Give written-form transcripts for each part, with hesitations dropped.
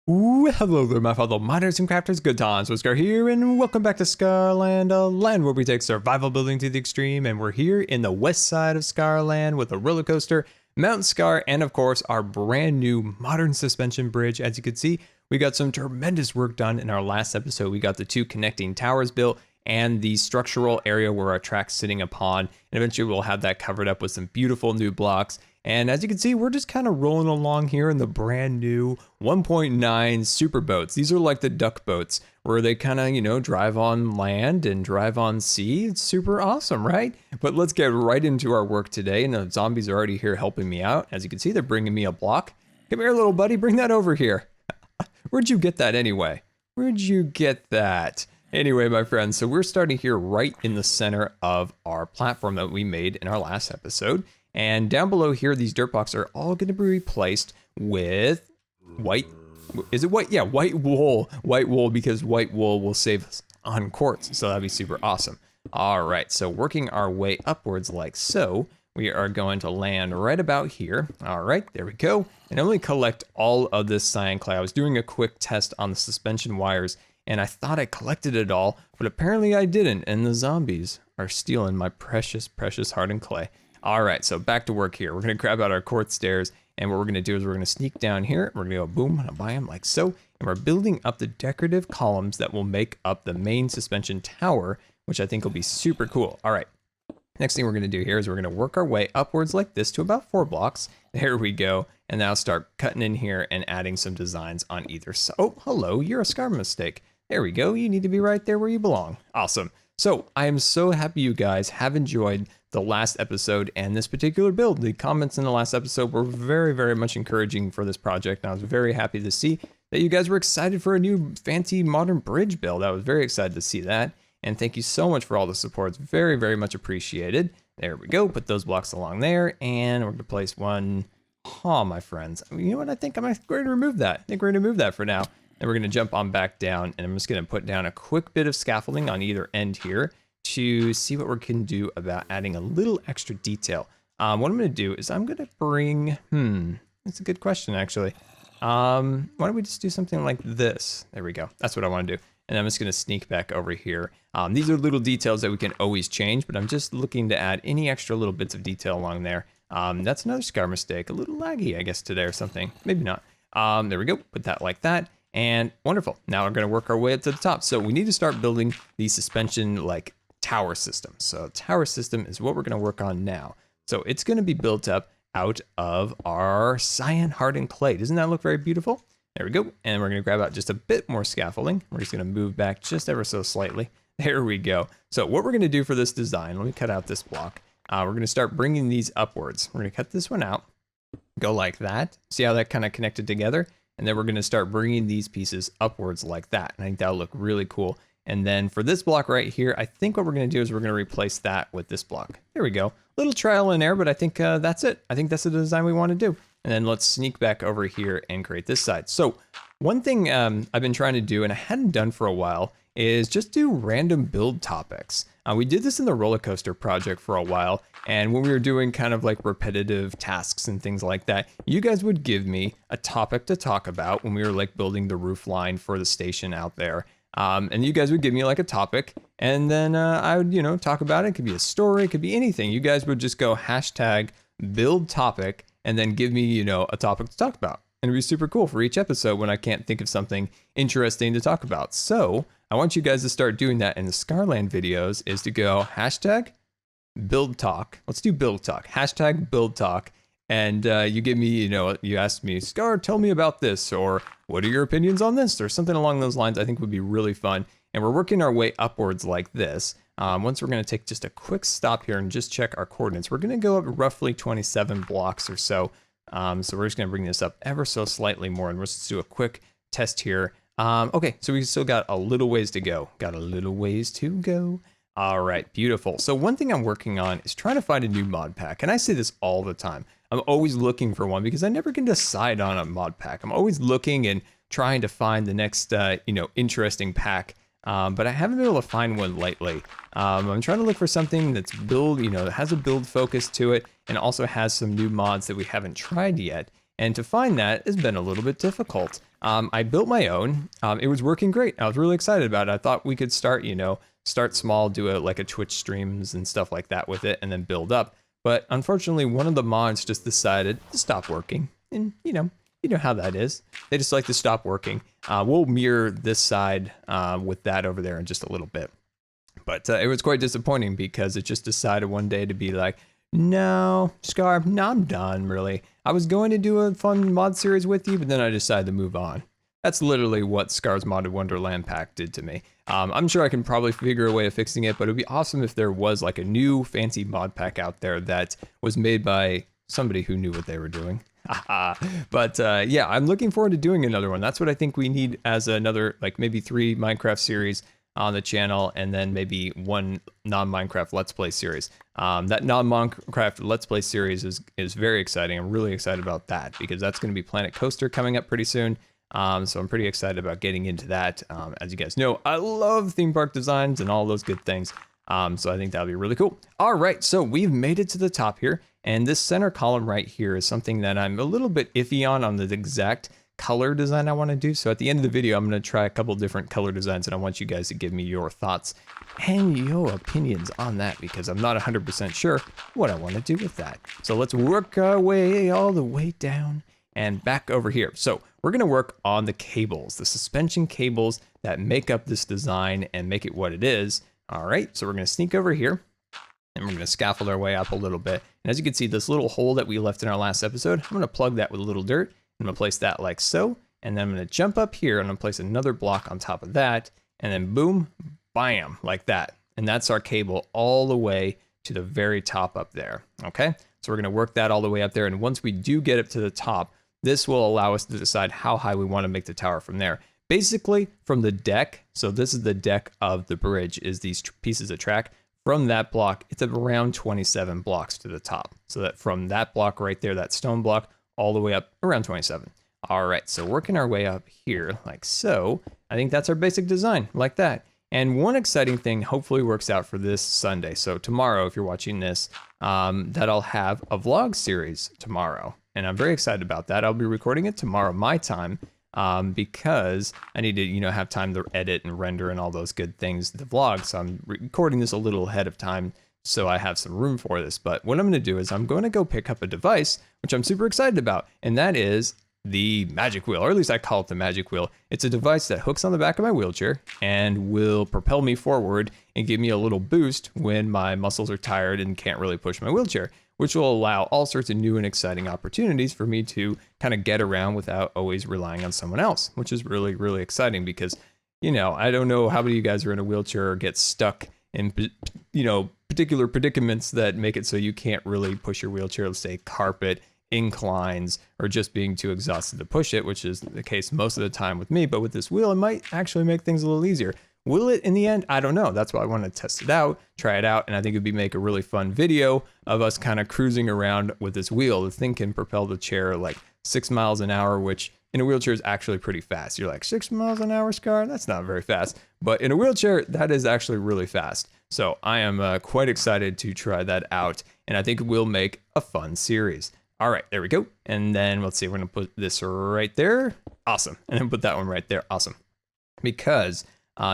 Ooh, hello there, my fellow miners and crafters. GoodTimesWithScar here, and welcome back to Scarland, a land where we take survival building to the extreme. And we're here in the west side of Scarland with a roller coaster, Mount Scar, and of course our brand new modern suspension bridge. As you can see, we got some tremendous work done in our last episode. We got the two connecting towers built and the structural area where our track's sitting upon, and eventually we'll have that covered up with some beautiful new blocks. And as you can see, we're just kind of rolling along here in the brand new 1.9 super boats. These are like the duck boats where they kind of, drive on land and drive on sea. It's super awesome, right? But let's get right into our work today. And the zombies are already here helping me out. As you can see, they're bringing me a block. Come here, little buddy, bring that over here. Where'd you get that anyway? Where'd you get that? Anyway, my friends, so we're starting here right in the center of our platform that we made in our last episode. And down below here, these dirt blocks are all going to be replaced with white. Is it white? Yeah, white wool. White wool, because white wool will save us on quartz. So that'd be super awesome. All right, so working our way upwards like so, we are going to land right about here. All right, there we go. And only collect all of this cyan clay. I was doing a quick test on the suspension wires, and I thought I collected it all, but apparently I didn't. And the zombies are stealing my precious, precious hardened clay. All right, so back to work here. We're gonna grab out our quartz stairs, and what we're gonna do is we're gonna sneak down here. We're gonna go boom, and buy them like so, and we're building up the decorative columns that will make up the main suspension tower, which I think will be super cool. All right, next thing we're gonna do here is we're gonna work our way upwards like this to about 4 blocks. There we go, and now start cutting in here and adding some designs on either side. Oh, hello, you're a scar mistake. There we go, you need to be right there where you belong. Awesome. So I am so happy you guys have enjoyed the last episode and this particular build. The comments in the last episode were very, very much encouraging for this project. And I was very happy to see that you guys were excited for a new fancy modern bridge build. I was very excited to see that. And thank you so much for all the support. It's very, very much appreciated. There we go. Put those blocks along there. And we're going to place one. Oh, my friends. You know what? I think I'm going to remove that. I think we're going to remove that for now. And we're going to jump on back down, and I'm just going to put down a quick bit of scaffolding on either end here to see what we can do about adding a little extra detail. What I'm going to do is I'm going to bring, that's a good question actually. Why don't we just do something like this? There we go. That's what I want to do. And I'm just going to sneak back over here. These are little details that we can always change, but I'm just looking to add any extra little bits of detail along there. That's another scar mistake, a little laggy, I guess, today or something. Maybe not. There we go. Put that like that. And wonderful. Now we're going to work our way up to the top. So we need to start building the suspension like tower system. So tower system is what we're going to work on now. So it's going to be built up out of our cyan hardened clay. Doesn't that look very beautiful? There we go. And we're going to grab out just a bit more scaffolding. We're just going to move back just ever so slightly. There we go. So what we're going to do for this design, let me cut out this block. We're going to start bringing these upwards. We're going to cut this one out, go like that. See how that kind of connected together? And then we're going to start bringing these pieces upwards like that. And I think that'll look really cool. And then for this block right here, I think what we're going to do is we're going to replace that with this block. There we go. Little trial and error, but I think that's it. I think that's the design we want to do. And then let's sneak back over here and create this side. So one thing I've been trying to do, and I hadn't done for a while, is just do random build topics. We did this in the roller coaster project for a while, and when we were doing kind of like repetitive tasks and things like that, you guys would give me a topic to talk about when we were like building the roof line for the station out there. And you guys would give me like a topic, and then I would, talk about it. It could be a story, it could be anything. You guys would just go hashtag build topic, and then give me, a topic to talk about. And it'd be super cool for each episode when I can't think of something interesting to talk about. So I want you guys to start doing that in the Scarland videos, is to go hashtag build talk. Let's do build talk. Hashtag build talk. And you give me, you ask me, Scar, tell me about this, or what are your opinions on this, or something along those lines. I think would be really fun. And we're working our way upwards like this. Once we're going to take just a quick stop here and just check our coordinates. We're going to go up roughly 27 blocks or so. So we're just going to bring this up ever so slightly more, and we'll just do a quick test here. Okay, so we still got a little ways to go. Got a little ways to go. All right, beautiful. So one thing I'm working on is trying to find a new mod pack, and I say this all the time. I'm always looking for one because I never can decide on a mod pack. I'm always looking and trying to find the next, interesting pack. But I haven't been able to find one lately. I'm trying to look for something that's that has a build focus to it, and also has some new mods that we haven't tried yet. And to find that has been a little bit difficult. I built my own. It was working great. I was really excited about it. I thought we could start, start small, do like a Twitch streams and stuff like that with it, and then build up. But unfortunately, one of the mods just decided to stop working. And, you know how that is. They just like to stop working. We'll mirror this side with that over there in just a little bit. But it was quite disappointing because it just decided one day to be like, no, Scar, no, I'm done, really. I was going to do a fun mod series with you, but then I decided to move on. That's literally what Scar's Modded Wonderland pack did to me. I'm sure I can probably figure a way of fixing it, but it'd be awesome if there was like a new fancy mod pack out there that was made by somebody who knew what they were doing. But yeah, I'm looking forward to doing another one. That's what I think we need as another, like maybe 3 Minecraft series on the channel, and then maybe 1 non-Minecraft Let's Play series. That non-Minecraft Let's Play series is very exciting. I'm really excited about that because that's going to be Planet Coaster coming up pretty soon. So I'm pretty excited about getting into that. As you guys know, I love theme park designs and all those good things. So I think that'll be really cool. All right, so we've made it to the top here, and this center column right here is something that I'm a little bit iffy on the exact color design I want to do. So at the end of the video, I'm going to try a couple different color designs, and I want you guys to give me your thoughts and your opinions on that because I'm not 100% sure what I want to do with that. So let's work our way all the way down and back over here. So we're going to work on the cables, the suspension cables that make up this design and make it what it is. All right, so we're going to sneak over here and we're going to scaffold our way up a little bit. And as you can see, this little hole that we left in our last episode, I'm going to plug that with a little dirt. I'm going to place that like so, and then I'm going to jump up here and I'm going to place another block on top of that, and then boom, bam, like that. And that's our cable all the way to the very top up there, okay? So we're going to work that all the way up there, and once we do get up to the top, this will allow us to decide how high we want to make the tower from there. Basically, from the deck, so this is the deck of the bridge, is these pieces of track. From that block, it's around 27 blocks to the top. So that from that block right there, that stone block, all the way up around 27. All right, so working our way up here like so. I think that's our basic design, like that. And one exciting thing hopefully works out for this Sunday. So tomorrow, if you're watching this, that I'll have a vlog series tomorrow. And I'm very excited about that. I'll be recording it tomorrow, my time, because I need to, have time to edit and render and all those good things, the vlog. So I'm recording this a little ahead of time, so I have some room for this. But what I'm going to do is I'm going to go pick up a device, which I'm super excited about, and that is the magic wheel, or at least I call it the magic wheel. It's a device that hooks on the back of my wheelchair and will propel me forward and give me a little boost when my muscles are tired and can't really push my wheelchair, which will allow all sorts of new and exciting opportunities for me to kind of get around without always relying on someone else, which is really, really exciting because, I don't know how many of you guys are in a wheelchair or get stuck in, particular predicaments that make it so you can't really push your wheelchair, let's say carpet, inclines, or just being too exhausted to push it, which is the case most of the time with me. But with this wheel, it might actually make things a little easier. Will it in the end? I don't know. That's why I want to test it out, try it out, and I think it'd make a really fun video of us kind of cruising around with this wheel. The thing can propel the chair like 6 miles an hour, which in a wheelchair is actually pretty fast. You're like, 6 miles an hour, Scar? That's not very fast. But in a wheelchair, that is actually really fast. So I am quite excited to try that out, and I think it will make a fun series. All right, there we go. And then let's see, we're going to put this right there. Awesome. And then put that one right there. Awesome. Because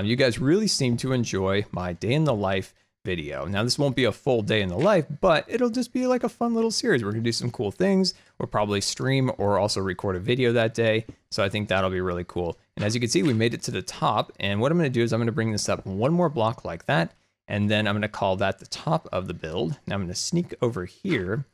you guys really seem to enjoy my day in the life video. Now, this won't be a full day in the life, but it'll just be like a fun little series. We're going to do some cool things. We'll probably stream or also record a video that day. So I think that'll be really cool. And as you can see, we made it to the top. And what I'm going to do is I'm going to bring this up one more block like that. And then I'm going to call that the top of the build. Now I'm going to sneak over here.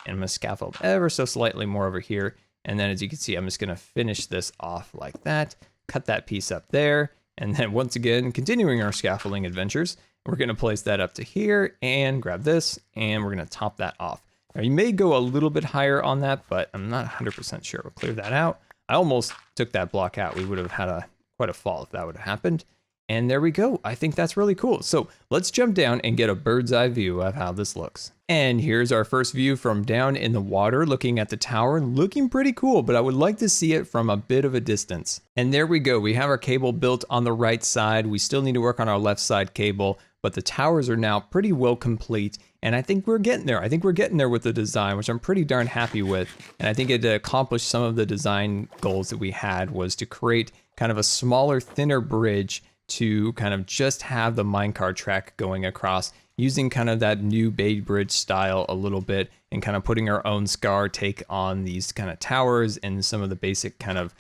And I'm going to scaffold ever so slightly more over here. And then as you can see, I'm just going to finish this off like that. Cut that piece up there. And then once again, continuing our scaffolding adventures, we're going to place that up to here and grab this. And we're going to top that off. Now you may go a little bit higher on that, but I'm not 100% sure. We'll clear that out. I almost took that block out. We would have had quite a fall if that would have happened. And there we go. I think that's really cool. So let's jump down and get a bird's eye view of how this looks. And here's our first view from down in the water, looking at the tower, looking pretty cool, but I would like to see it from a bit of a distance. And there we go. We have our cable built on the right side. We still need to work on our left side cable, but the towers are now pretty well complete. And I think we're getting there. I think we're getting there with the design, which I'm pretty darn happy with. And I think it accomplished some of the design goals that we had, was to create kind of a smaller, thinner bridge to kind of just have the minecart track going across, using kind of that new Bay Bridge style a little bit, and kind of putting our own Scar take on these kind of towers and some of the basic kind of,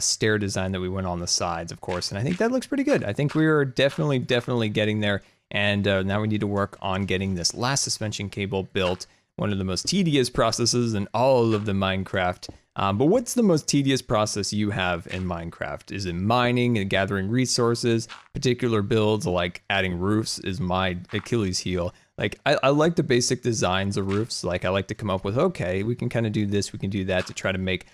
stair design that we went on the sides, of course. And I think that looks pretty good. I think we are definitely getting there. And now we need to work on getting this last suspension cable built, one of the most tedious processes in all of the Minecraft. But what's the most tedious process you have in Minecraft? Is it mining and gathering resources? Particular builds like adding roofs is my Achilles heel. Like, I like the basic designs of roofs. Like, I like to come up with, okay, we can kind of do this, we can do that to try to make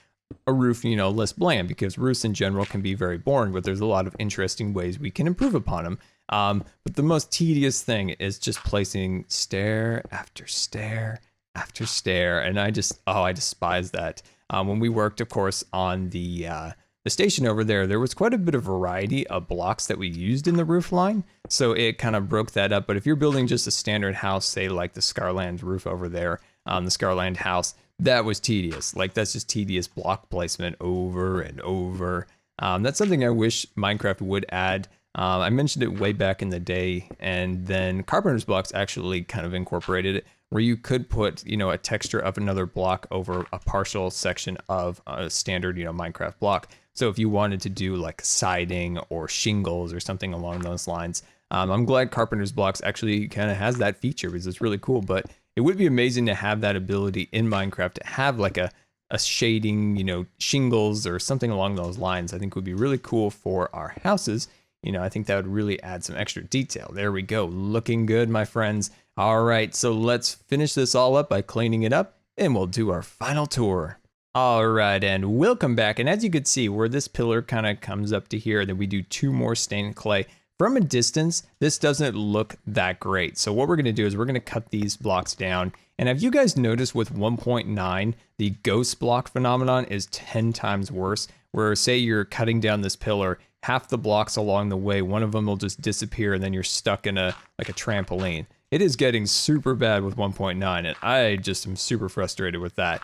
a roof, less bland, because roofs in general can be very boring, but there's a lot of interesting ways we can improve upon them. But the most tedious thing is just placing stair after stair after stair, and I despise that. When we worked, of course, on the station over there, there was quite a bit of variety of blocks that we used in the roof line, so it kind of broke that up. But if you're building just a standard house, say like the Scarland roof over there, the Scarland house, that was tedious. Like, that's just tedious block placement over and over. That's something I wish Minecraft would add. I mentioned it way back in the day, and then Carpenter's Blocks actually kind of incorporated it, where you could put, a texture of another block over a partial section of a standard, Minecraft block. So if you wanted to do like siding or shingles or something along those lines, I'm glad Carpenter's Blocks actually kind of has that feature, because it's really cool. But it would be amazing to have that ability in Minecraft, to have like a shading, shingles or something along those lines. I think would be really cool for our houses. I think that would really add some extra detail. There we go. Looking good, my friends. All right, so let's finish this all up by cleaning it up, and we'll do our final tour. All right, and welcome back. And as you could see, where this pillar kind of comes up to here, then we do 2 more stained clay. From a distance, this doesn't look that great. So what we're gonna do is we're gonna cut these blocks down. And have you guys noticed with 1.9, the ghost block phenomenon is 10 times worse, where say you're cutting down this pillar, half the blocks along the way, one of them will just disappear, and then you're stuck in a trampoline. It is getting super bad with 1.9, and I just am super frustrated with that.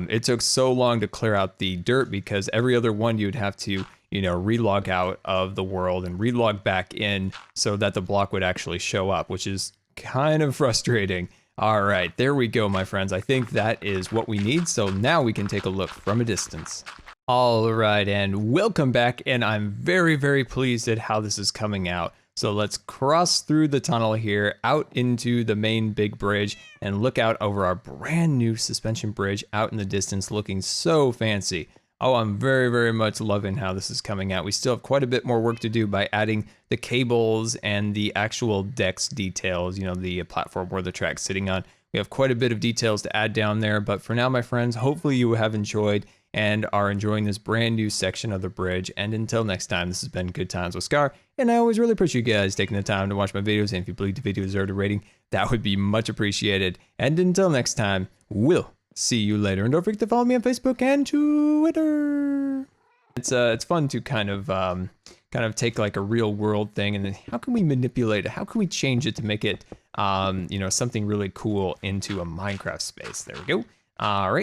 It took so long to clear out the dirt, because every other one you'd have to, relog out of the world and relog back in so that the block would actually show up, which is kind of frustrating. All right, there we go, my friends. I think that is what we need. So now we can take a look from a distance. All right, and welcome back, and I'm very, very pleased at how this is coming out. So let's cross through the tunnel here, out into the main big bridge, and look out over our brand new suspension bridge out in the distance, looking so fancy. Oh, I'm very, very much loving how this is coming out. We still have quite a bit more work to do by adding the cables and the actual decks details, the platform where the track's sitting on. We have quite a bit of details to add down there, but for now, my friends, hopefully you have enjoyed and are enjoying this brand new section of the bridge. And until next time, this has been Good Times with Scar, and I always really appreciate you guys taking the time to watch my videos, and if you believe the video deserved a rating, that would be much appreciated. And until next time, we'll see you later, and don't forget to follow me on Facebook and Twitter. It's fun to kind of take like a real world thing, and then how can we manipulate it? How can we change it to make it something really cool into a Minecraft space? There we go. All right.